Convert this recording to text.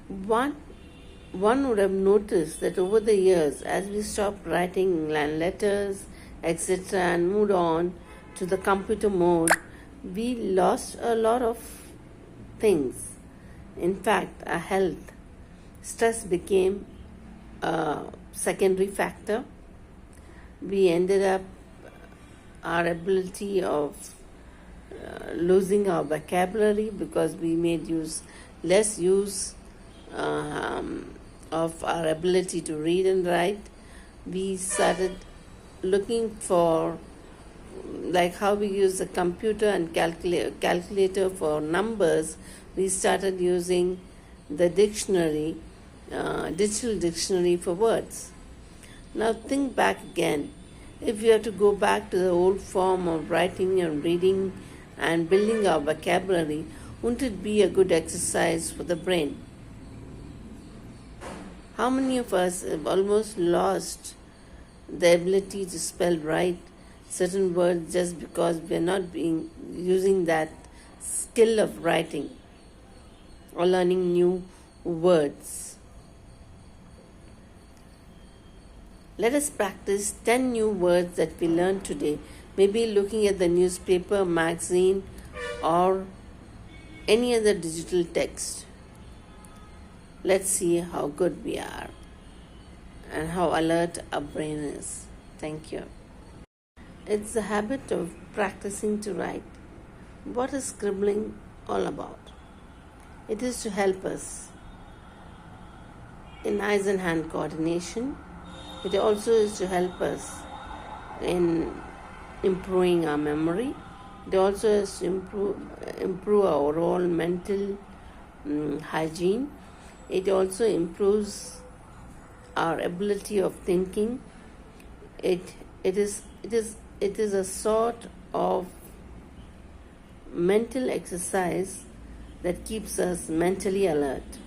One, one would have noticed that over the years, as we stopped writing letters, etc., and moved on to the computer mode, we lost a lot of things. In fact, our health, stress became a secondary factor. We ended up our ability of losing our vocabulary because we made less use of our ability to read and write. We started looking for, like how we use the computer and calculator for numbers, we started using the dictionary, digital dictionary for words. Now think back again. If we have to go back to the old form of writing and reading and building our vocabulary, wouldn't it be a good exercise for the brain? How many of us have almost lost the ability to spell right certain words just because we are not using that skill of writing or learning new words? Let us practice 10 new words that we learned today, maybe looking at the newspaper, magazine, or any other digital text. Let's see how good we are and how alert our brain is. Thank you. It's the habit of practicing to write. What is scribbling all about? It is to help us in eyes and hand coordination. It also is to help us in improving our memory. It also is to improve our overall mental hygiene. It also improves our ability of thinking. It is a sort of mental exercise that keeps us mentally alert.